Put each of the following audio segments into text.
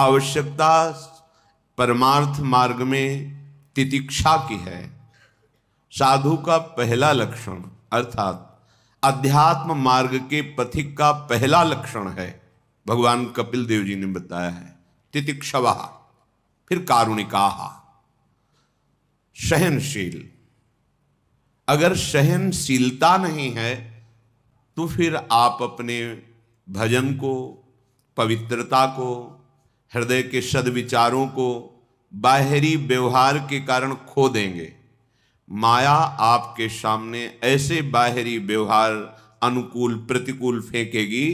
आवश्यकता परमार्थ मार्ग में तितिक्षा की है। साधु का पहला लक्षण अर्थात अध्यात्म मार्ग के पथिक का पहला लक्षण है, भगवान कपिल देव जी ने बताया है, तितिक्षवा, फिर कारुणिकाः, सहनशील। अगर सहनशीलता नहीं है तो फिर आप अपने भजन को, पवित्रता को, हृदय के सद्विचारों को बाहरी व्यवहार के कारण खो देंगे। माया आपके सामने ऐसे बाहरी व्यवहार अनुकूल प्रतिकूल फेंकेगी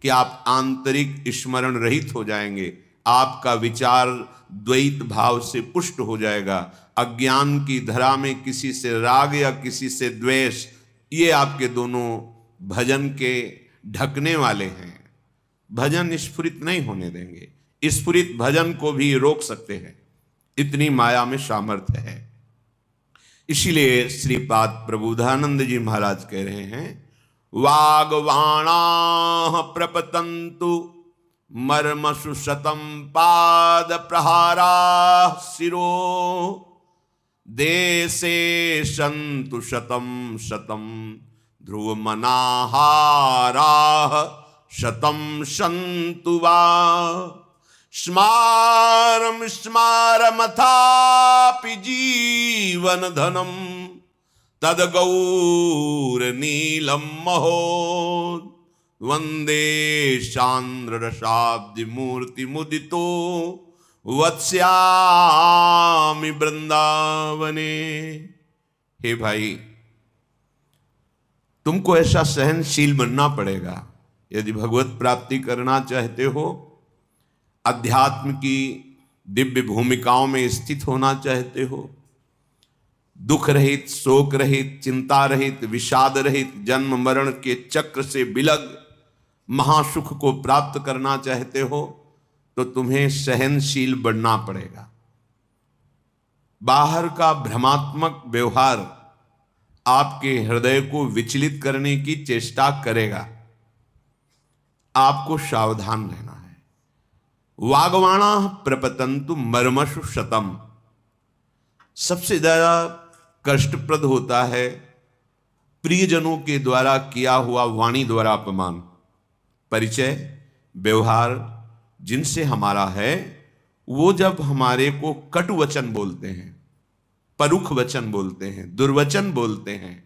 कि आप आंतरिक स्मरण रहित हो जाएंगे। आपका विचार द्वैत भाव से पुष्ट हो जाएगा। अज्ञान की धरा में किसी से राग या किसी से द्वेष, ये आपके दोनों भजन के ढकने वाले हैं। भजन स्फुरित नहीं होने देंगे। स्फुरित भजन को भी रोक सकते हैं, इतनी माया में सामर्थ्य है। इसीलिए श्रीपाद प्रबोधानंद जी महाराज कह रहे हैं, वागवाणा प्रपतंतु मर्मसु शतम पाद प्रहारा शिरो देशे संतु शतम शतम ध्रुव मनाहारा शतम संतु वा स्मारम स्मारमथापि जीवन धनम तद गौर नीलम महो वंदे चांद्र रसाब्दि मूर्ति मुदितो वत्स्यामि वृंदावने। हे भाई, तुमको ऐसा सहनशील बनना पड़ेगा यदि भगवत प्राप्ति करना चाहते हो, अध्यात्म की दिव्य भूमिकाओं में स्थित होना चाहते हो, दुख रहित, शोक रहित, चिंता रहित, विषाद रहित, जन्म मरण के चक्र से बिलग महासुख को प्राप्त करना चाहते हो, तो तुम्हें सहनशील बनना पड़ेगा। बाहर का भ्रमात्मक व्यवहार आपके हृदय को विचलित करने की चेष्टा करेगा, आपको सावधान रहना है। वागवाणा प्रपतंतु मर्मसु शतम, सबसे ज्यादा कष्टप्रद होता है प्रियजनों के द्वारा किया हुआ वाणी द्वारा अपमान। परिचय व्यवहार जिनसे हमारा है, वो जब हमारे को कटु वचन बोलते हैं, परुख वचन बोलते हैं, दुर्वचन बोलते हैं,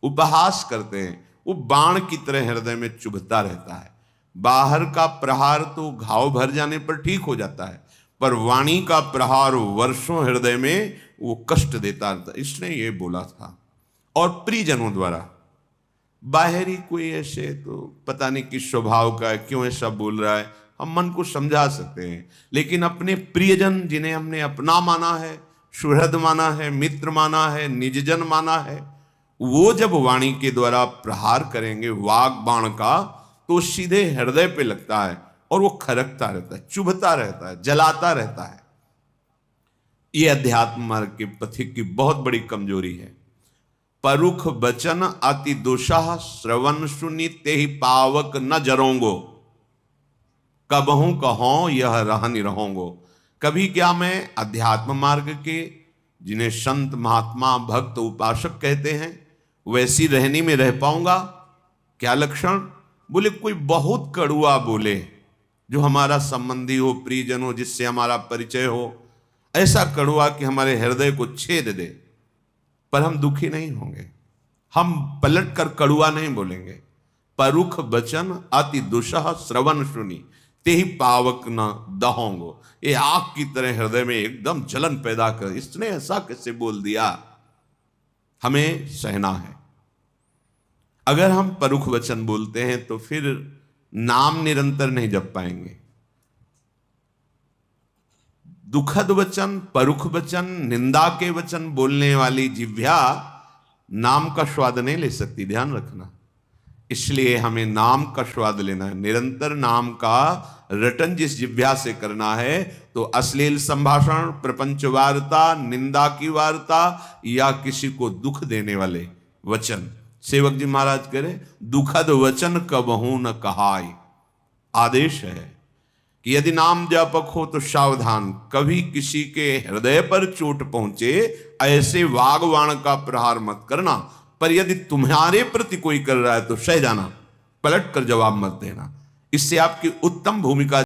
उपहास करते हैं, वो बाण की तरह हृदय में चुभता रहता है। बाहर का प्रहार तो घाव भर जाने पर ठीक हो जाता है, पर वाणी का प्रहार वर्षों हृदय में वो कष्ट देता रहता। इसने ये बोला था। और प्रियजनों द्वारा, बाहरी कोई ऐसे तो पता नहीं किस स्वभाव का है, क्यों ऐसा बोल रहा है, हम मन को समझा सकते हैं, लेकिन अपने प्रियजन जिन्हें हमने अपना माना है, सुहृद माना है, मित्र माना है, निजजन माना है, वो जब वाणी के द्वारा प्रहार करेंगे वाग बाण का, तो सीधे हृदय पे लगता है और वो खरकता रहता है, चुभता रहता है, जलाता रहता है। ये अध्यात्म मार्ग के पथिक की बहुत बड़ी कमजोरी है। परुख बचन अति दोषा श्रवण सुनि तेहि पावक न जरोंगो, कबहू कहो यह रहनि रहोंगो। कभी क्या मैं अध्यात्म मार्ग के, जिन्हें संत महात्मा भक्त उपासक कहते हैं, वैसी रहनी में रह पाऊंगा? क्या लक्षण? बोले कोई बहुत कड़ुआ बोले, जो हमारा संबंधी हो, प्रियजन हो, जिससे हमारा परिचय हो, ऐसा कड़ुआ कि हमारे हृदय को छेद दे, पर हम दुखी नहीं होंगे, हम पलट कर कड़ुआ नहीं बोलेंगे। परुख बचन अति दुषह श्रवण सुनी तेहि पावक न दहोंगो। ये आग की तरह हृदय में एकदम जलन पैदा कर, इसने ऐसा कैसे बोल दिया? हमें सहना है। अगर हम परुख वचन बोलते हैं तो फिर नाम निरंतर नहीं जप पाएंगे। दुखद वचन, परुख वचन, निंदा के वचन बोलने वाली जिह्वा नाम का स्वाद नहीं ले सकती, ध्यान रखना। इसलिए हमें नाम का स्वाद लेना है, निरंतर नाम का रटन जिस जिह्वा से करना है, तो अश्लील संभाषण, प्रपंच वार्ता, निंदा की वार्ता या किसी को दुख देने वाले वचन, सेवक जी महाराज कह रहे दुखद वचन कबहू न कहाय, आदेश है कि यदि नाम जापक हो तो सावधान, कभी किसी के हृदय पर चोट पहुंचे ऐसे वागवाण का प्रहार मत करना, पर यदि तुम्हारे प्रति कोई कर रहा है तो सह जाना, पलट कर जवाब मत देना। इससे आपकी उत्तम भूमिका